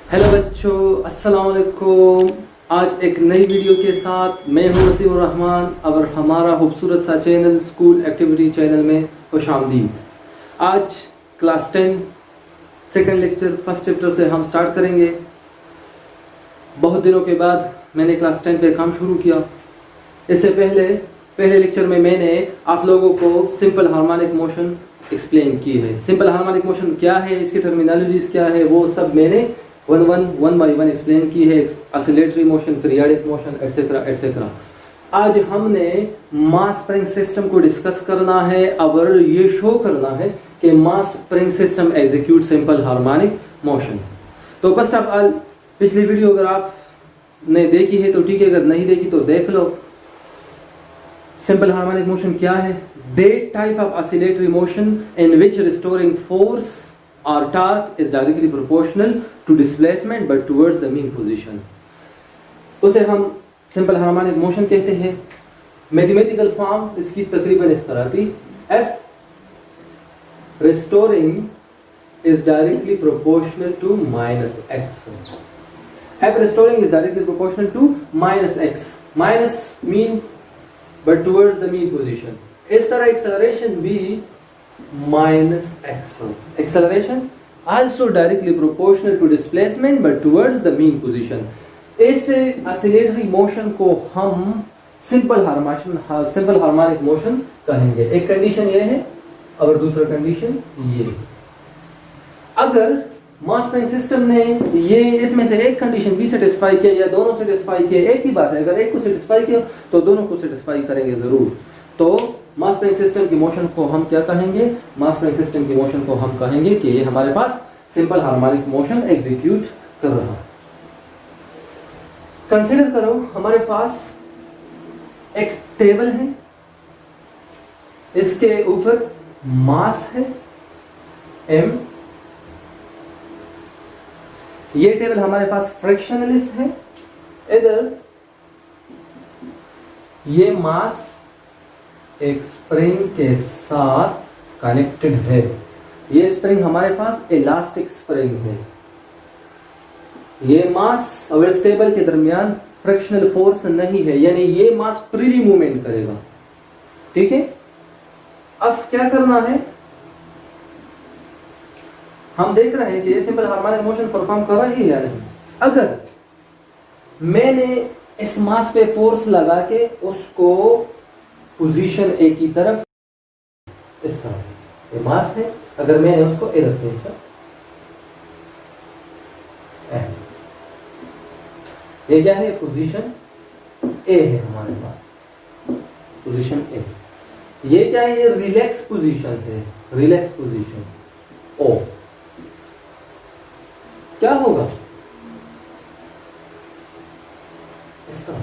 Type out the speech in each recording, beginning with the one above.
Hello बच्चों, अस्सलाम वालेकुम। आज एक नई वीडियो के साथ मैं हूं नसीमुर रहमान और हमारा खूबसूरत सा चैनल स्कूल एक्टिविटी चैनल में खुशामदीद। आज class 10 second lecture first chapter से हम स्टार्ट करेंगे। बहुत दिनों के बाद मैंने क्लास 10 पे काम शुरू किया। इससे पहले लेक्चर में मैंने आप लोगों को सिंपल हार्मोनिक मोशन एक्सप्लेन की है। सिंपल हार्मोनिक मोशन क्या है, इसकी टर्मिनोलॉजीज क्या है, वो सब मैंने वन बाय वन एक्सप्लेन की है। Oscillatory motion, periodic motion, etcetera etcetera. आज हमने मास स्प्रिंग सिस्टम को डिस्कस करना है और ये शो करना है कि मास spring system execute simple harmonic motion. तो फर्स्ट ऑफ ऑल, पिछली वीडियो अगर आपने देखी है तो ठीक है, अगर नहीं देखी तो देख लो। सिंपल हार्मोनिक मोशन क्या है? That type of oscillatory motion in which restoring force or torque is directly proportional to displacement but towards the mean position। उसे हम सिंपल हार्मोनिक मोशन कहते हैं। मैथमेटिकल फॉर्म इसकी तकरीबन इस तरह थी। F restoring is directly proportional to minus x। F restoring is directly proportional to minus x। Minus means but towards the mean position। इस तरह acceleration भी minus x। Acceleration also directly proportional to displacement but towards the mean position। इस oscillatory motion को हम simple harmonic motion कहेंगे। एक condition ये है और दूसरा कंडीशन ये। अगर मास स्प्रिंग सिस्टम ने ये इसमें से एक कंडीशन भी सेटिस्फाई किया या दोनों सेटिस्फाई किए, एक ही बात है। अगर एक को सेटिस्फाई किया तो दोनों को सेटिस्फाई करेंगे जरूर। तो मास स्प्रिंग सिस्टम की मोशन को हम क्या कहेंगे? मास स्प्रिंग सिस्टम की मोशन को हम कहेंगे कि ये हमारे पास सिंपल हार्मोनिक मोशन एग्जीक्यूट कर रहा है। कंसीडर करो हमारे पास एक टेबल है, इसके ऊपर मास है m। ये टेबल हमारे पास फ्रिक्शनलेस है। इधर ये मास एक स्प्रिंग के साथ कनेक्टेड है। ये स्प्रिंग हमारे पास इलास्टिक स्प्रिंग है। ये मास और इस टेबल के दरमियान फ्रिक्शनल फोर्स नहीं है, यानी ये मास फ्रीली मूवमेंट करेगा। ठीक है, अब क्या करना है? हम देख रहे हैं कि ये सिंपल हार्मोनिक मोशन परफॉर्म कर रहा है या नहीं। अगर मैंने इस मास पे फोर्स लगा के उसको पोजीशन ए की तरफ, इस तरह ये मास है, अगर मैंने उसको इधर खींचा, ये क्या है? पोजीशन ए है हमारे पास, पोजीशन ए। ये क्या है? ये रिलैक्स पोजीशन है, रिलैक्स पोजीशन ओ। क्या होगा? इस तरह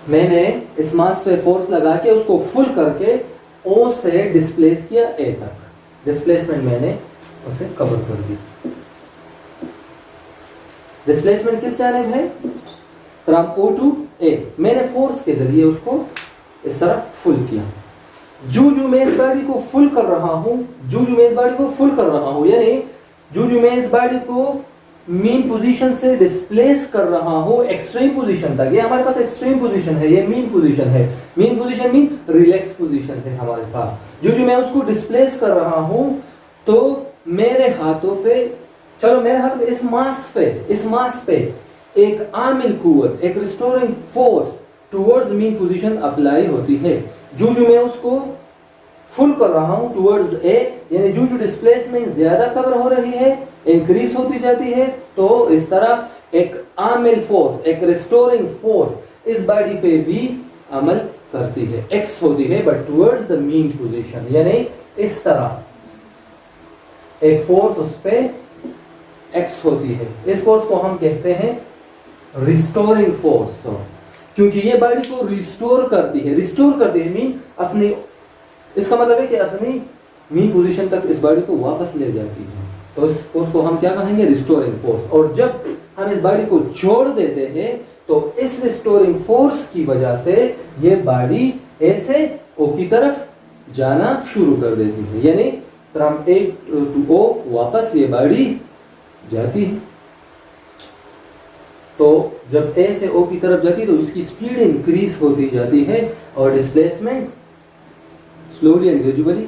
मैंने इस मास पे फोर्स लगा के उसको फुल करके O से डिस्प्लेस किया A तक। डिस्प्लेसमेंट मैंने उसे कवर कर दी। डिस्प्लेसमेंट किस जानिब है? From O to A। मैंने फोर्स के जरिए उसको इस तरह फुल किया। जो मैं इस बॉडी को फुल कर रहा हूं, यानी जो मैं इस बॉडी को मीन पोजीशन से डिस्प्लेस कर रहा हूं एक्सट्रीम पोजीशन तक। ये हमारे पास एक्सट्रीम पोजीशन है, ये मीन पोजीशन है। Mean position mean relax position है हमारे पास। जो मैं उसको डिस्प्लेस कर रहा हूं तो मेरे हाथों पे, चलो मेरे हाथ पे इस मास पे एक आमिल कुव्वत, एक restoring force towards mean position apply होती है। जो मैं उसको फुल कर रहा हूं टुवर्ड्स ए, यानी जो डिस्प्लेसमेंट ज्यादा कवर हो रही है, इंक्रीज होती जाती है, तो इस तरह एक आमिल फोर्स, एक रिस्टोरिंग फोर्स इस बॉडी पे भी अमल करती है, एक्स होती है but towards the mean position. यानी इस तरह एक फोर्स उस पे एक्स होती है। इस फोर्स को हम कहते हैं रिस्टोरिंग फोर्स, क्योंकि ये बॉडी को रिस्टोर करती है मीन अपनी, इसका मतलब है कि अपनी मीन पोजीशन तक इस बॉडी को वापस ले जाती है। तो इस फोर्स को हम क्या कहेंगे? Restoring force. और जब हम इस बॉडी को छोड़ देते हैं तो इस रिस्टोरिंग फोर्स की वजह से ये बॉडी ए से ओ की तरफ जाना शुरू कर देती है, यानी फ्रॉम ए टू ओ वापस ये बॉडी जाती है। तो जब ए से ओ की तरफ जाती है तो इसकी स्पीड इंक्रीज होती जाती है और displacement slowly and gradually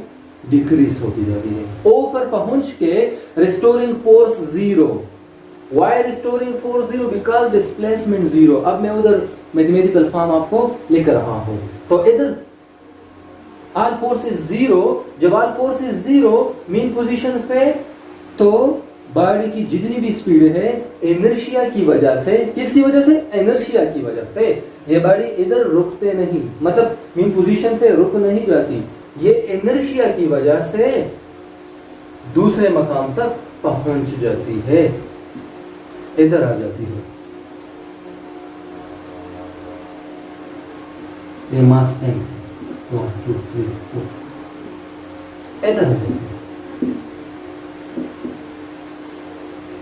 decrease होती जाती है। ओ पर पहुंच के restoring force zero. Why restoring force zero? Because displacement zero. अब मैं उधर मैथमेटिकल फॉर्म आपको लिख रहा हूं। तो इधर आल फोर्स इज जीरो। जब all force is zero mean position पे, तो बॉडी की जितनी भी स्पीड है इनर्शिया की वजह से, किसकी वजह से? इनर्शिया की वजह से ये बॉडी इधर रुकते नहीं, मतलब मीन पोजीशन पे रुक नहीं जाती। ये इनर्शिया की वजह से दूसरे मकाम तक पहुंच जाती है, इधर आ जाती है। ये मास एम 1 2 3 4 इधर आ जाती है।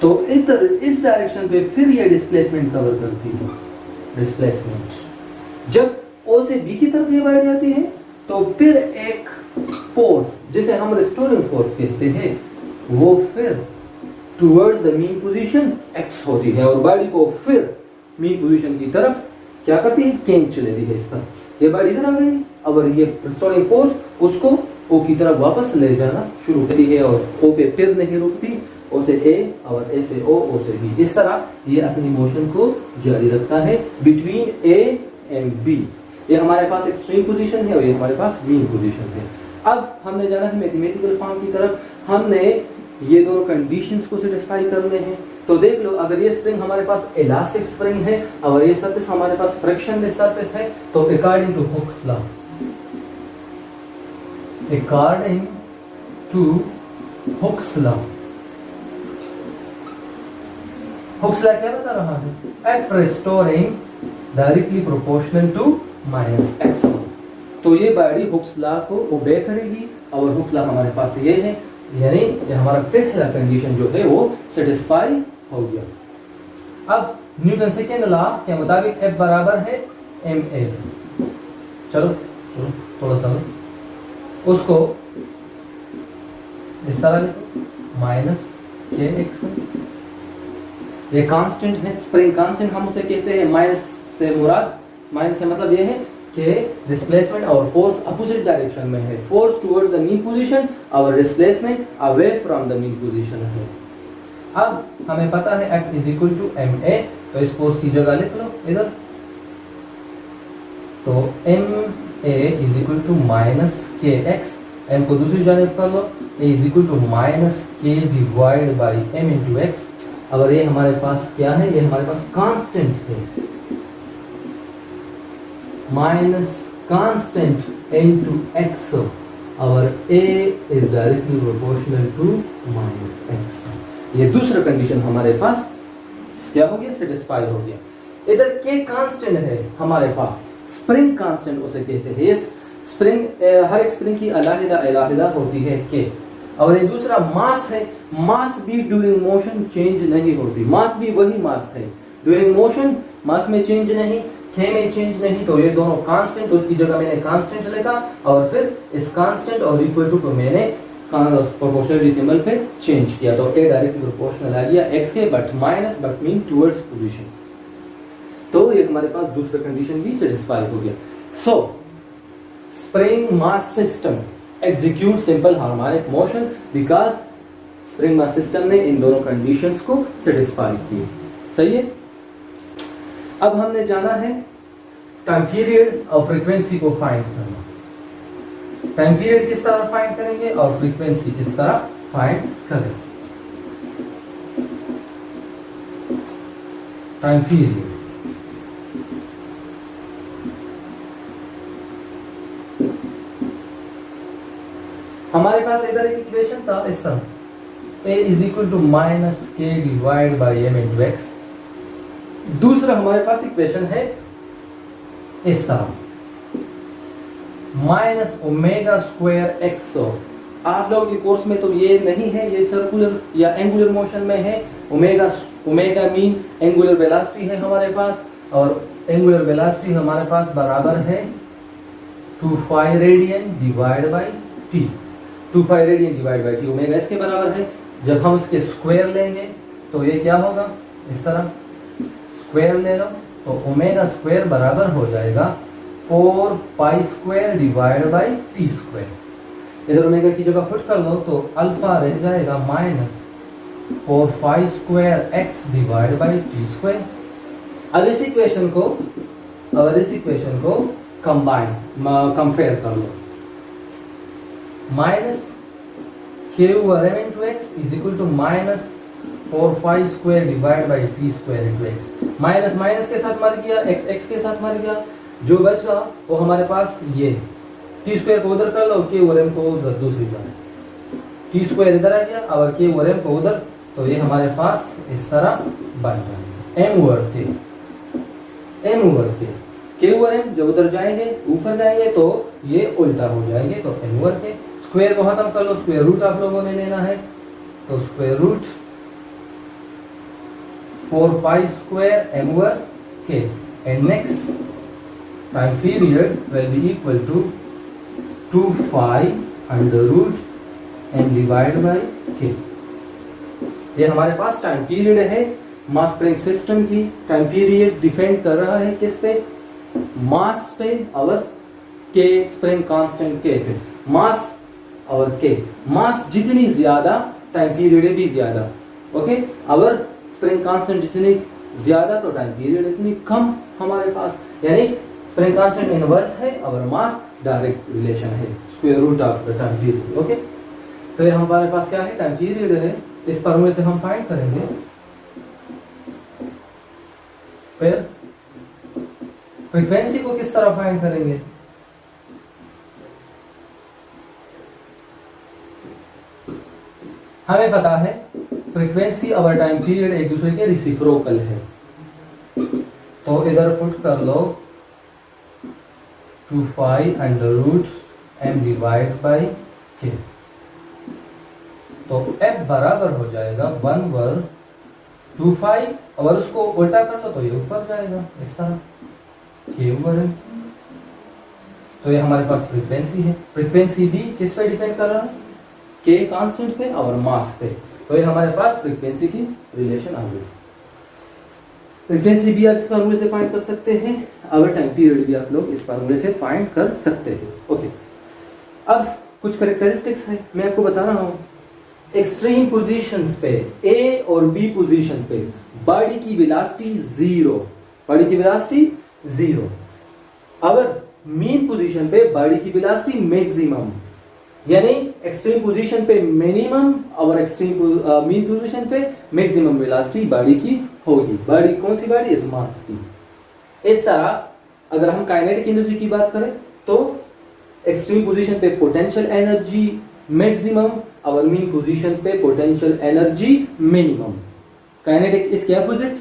तो इधर इस डायरेक्शन पे फिर ये डिस्प्लेसमेंट कवर करती है। डिस्प्लेसमेंट जब ओ से बी की तरफ ये बढ़ जाती है तो फिर एक फोर्स जिसे हम रिस्टोरिंग फोर्स कहते हैं वो फिर towards the mean position x होती है और बॉडी को फिर मीन पोजीशन की तरफ क्या करती है? खींच लेती है इस तरफ। ये बॉडी इधर आ गई और ये रिस्टोरिंग फोर्स उसको ओ की तरफ वापस ले जाना शुरू करती है और ओ पे फिर नहीं रुकती। ओ से ए और ए से ओ से बी, इस तरह ये अपनी मोशन को जारी रखता है बिटवीन ए एंड बी। ये हमारे पास एक्सट्रीम पोजीशन है और ये हमारे पास मीन पोजीशन है। अब हमने जाना है मैथमेटिकल फॉर्म की तरफ। हमने ये दोनों कंडीशंस को सेटिस्फाई करने हैं। तो देख लो, अगर ये स्प्रिंग हमारे पास इलास्टिक स्प्रिंग है और ये सरफेस हमारे पास फ्रिक्शनलेस सरफेस है, तो according to Hooke's law, according to Hooke's law, Hooke's law क्या बता रहा है? F restoring directly proportional to minus X. तो ये बॉडी हुक्स लॉ को ओबे करेगी और हुक्स लॉ हमारे पास ये है, यानी ये हमारा पहला कंडीशन जो है वो सेटिस्फाई हो गया। अब न्यूटन सेकेंड लॉ के मुताबिक एफ बराबर है एम ए। चलो चलो थोड़ा सा उसको इस तरह लिखो, माइनस के एक्स। ये कांस्टेंट है, स्प्रिंग कांस्टेंट हम उसे कहते हैं। माइनस से मुराद, माइनस से मतलब ये है कि डिस्प्लेसमेंट और फोर्स अपोजिट डायरेक्शन में है। Force towards the mean position और displacement away from the mean position है। अब हमें पता है F is equal to M A, तो इस फोर्स की जगह लिख लो इधर। तो M A is equal to minus K X, M को दूसरी जानिब कर लो, A is equal to minus K divide by M into X. अगर ये हमारे पास क्या है? ये हमारे पास कांस्टेंट है, माइनस कांस्टेंट इनटू एक्स और a is directly proportional to minus X. ये दूसरा कंडीशन हमारे पास क्या हो गया? सेटिस्फाई हो गया। इधर k कांस्टेंट है हमारे पास, स्प्रिंग कांस्टेंट उसे कहते हैं। इस स्प्रिंग, हर एक स्प्रिंग की अलग अलग होती है k। और ये दूसरा मास है। मास भी ड्यूरिंग मोशन चेंज नहीं होती, मास भी वही मास है ड्यूरिंग मोशन, मास में चेंज नहीं, k में चेंज नहीं। तो ये दोनों कांस्टेंट, उसकी जगह मैंने कांस्टेंट लिखा और फिर इस कांस्टेंट और इक्वल टू को मैंने प्रोपोर्शनल सिंबल पे चेंज किया। तो a डायरेक्टली प्रोपोर्शनल आ गया x के, but minus, but mean towards position. तो ये हमारे पास दूसरा कंडीशन भी सेटिस्फाई हो गया। सो spring mass system execute simple harmonic motion because spring mass system ने इन दोनों कंडीशंस को सेटिस्फाई किए। सही है। अब हमने जाना है टाइम पीरियड और फ्रीक्वेंसी को फाइंड करना। टाइम पीरियड किस तरह फाइंड करेंगे और फ्रीक्वेंसी किस तरह फाइंड करेंगे। टाइम पीरियड, हमारे पास इधर एक इक्वेशन था इस तरह, a is equal to minus K divide by M into X. दूसरा हमारे पास इक्वेशन है इस तरह, माइनस ओमेगा स्क्वायर एक्स। आप लोग के कोर्स में तो ये नहीं है, ये सर्कुलर या एंगुलर मोशन में है। ओमेगा मीन एंगुलर वेलोसिटी है हमारे पास, और एंगुलर वेलोसिटी हमारे पास बराबर है 2 pi radian divide by T. 25 radian divide by T, omega इसके बराबर है। जब हम उसके स्क्वायर लेंगे तो ये क्या होगा, इस तरह स्क्वायर ले लो तो ओमेगा स्क्वायर बराबर हो जाएगा 4 pi square divide by T square. इधर ओमेगा की जगह पुट कर लो तो अल्फा रह जाएगा minus 4 pi square X divide by T square. अब इस इक्वेशन को कंपेयर कर लो, minus K over M into X is equal to minus 4 pi square divide by T square into X. Minus minus के साथ मर गया, एक्स एक्स के साथ मर गया, जो बचा वो हमारे पास ये टी स्क्वायर को उधर कर लो, के ओवर एम को उधर दूसरी तरफ, टी स्क्वायर इधर आ गया, और के ओवर एम को उधर, तो ये हमारे पास इस तरह बन जाएगा एम ओवर के, एम ओवर के ओवर एम जब उधर जाएंगे ऊपर जाएंगे तो ये उल्टा हो जाएंगे, तो एम ओवर के स्क्वायर को खत्म कर लो, स्क्वायर रूट आप लोगों ने लेना है, तो square root 4 pi square M over K, and next time period will be equal to 2 pi under root M divide by K. ये हमारे पास टाइम पीरियड है मास स्प्रिंग सिस्टम की। टाइम पीरियड डिपेंड कर रहा है किस पे, मास पे और के स्प्रिंग कांस्टेंट के पे। मास और के, मास जितनी ज्यादा टाइम पीरियड भी ज्यादा, ओके। और स्प्रिंग कांस्टेंट जितनी ज्यादा तो टाइम पीरियड इतनी कम हमारे पास, यानी स्प्रिंग कांस्टेंट इनवर्स है और मास डायरेक्ट रिलेशन है, square root of time period, okay. तो ये हमारे पास क्या है, टाइम पीरियड है, इस फॉर्मूले से हम फाइंड करेंगे। फिर फ्रीक्वेंसी को किस तरह फाइंड करेंगे, हमें पता है फ्रीक्वेंसी और टाइम पीरियड एक दूसरे के रिसिप्रोकल है, तो इधर पुट कर लो 2 pi under root M divide by K, तो f बराबर हो जाएगा 1/2 पाई, और उसको उल्टा कर लो तो ये ऊपर जाएगा इस तरह के ओवर है। तो ये हमारे पास फ्रीक्वेंसी है। फ्रीक्वेंसी भी किस पे डिपेंड कर रहा है, के कांस्टेंट पे और मास पे, तो ये हमारे पास फ्रीक्वेंसी की रिलेशन आ गई। फ्रीक्वेंसी भी आप इस फॉर्मूले से फाइंड कर सकते हैं, और टाइम पीरियड भी आप लोग इस फॉर्मूले से फाइंड कर सकते हैं, ओके। अब कुछ कैरेक्टरिस्टिक्स है मैं आपको बता रहा हूँ। एक्सट्रीम पोजीशंस पे, ए और बी पोजीशन पे बॉडी की वेलोसिटी 0, बॉडी की वेलोसिटी 0, और मीन पोजीशन पे बॉडी की वेलोसिटी मैक्सिमम, यानी एक्सट्रीम पोजीशन पे मिनिमम और एक्सट्रीम मीन पोजीशन पे मैक्सिमम वेलोसिटी बॉडी की होगी। बॉडी कौन सी बॉडी, इस मास की। इस तरह अगर हम काइनेटिक एनर्जी की बात करें तो एक्सट्रीम पोजीशन पे पोटेंशियल एनर्जी मैक्सिमम और मीन पोजीशन पे पोटेंशियल एनर्जी मिनिमम। काइनेटिक इसके अपोजिट,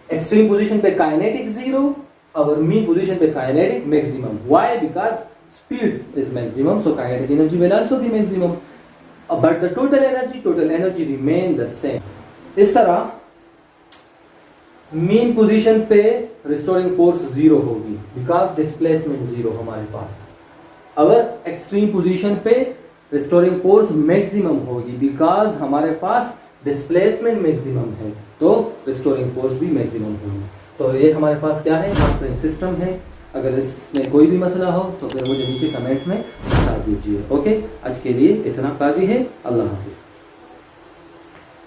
एक्सट्रीम पोजीशन पे काइनेटिक 0 और मीन पोजीशन पे kinetic maximum. Why? Because speed is maximum, so kinetic energy will also be maximum, but the total energy remain the same. इस तरह mean position पे restoring force 0 होगी because displacement 0 हमारे पास। अगर extreme position पे restoring force maximum होगी because हमारे पास displacement maximum है, तो रिस्टोरिंग फोर्स भी मैक्सिमम होगी। तो ये हमारे पास क्या है, स्प्रिंग सिस्टम है। अगर इसमें कोई भी मसला हो तो फिर मुझे नीचे कमेंट में बता दीजिए, ओके। आज के लिए इतना काफ़ी है। अल्लाह हाफिज़।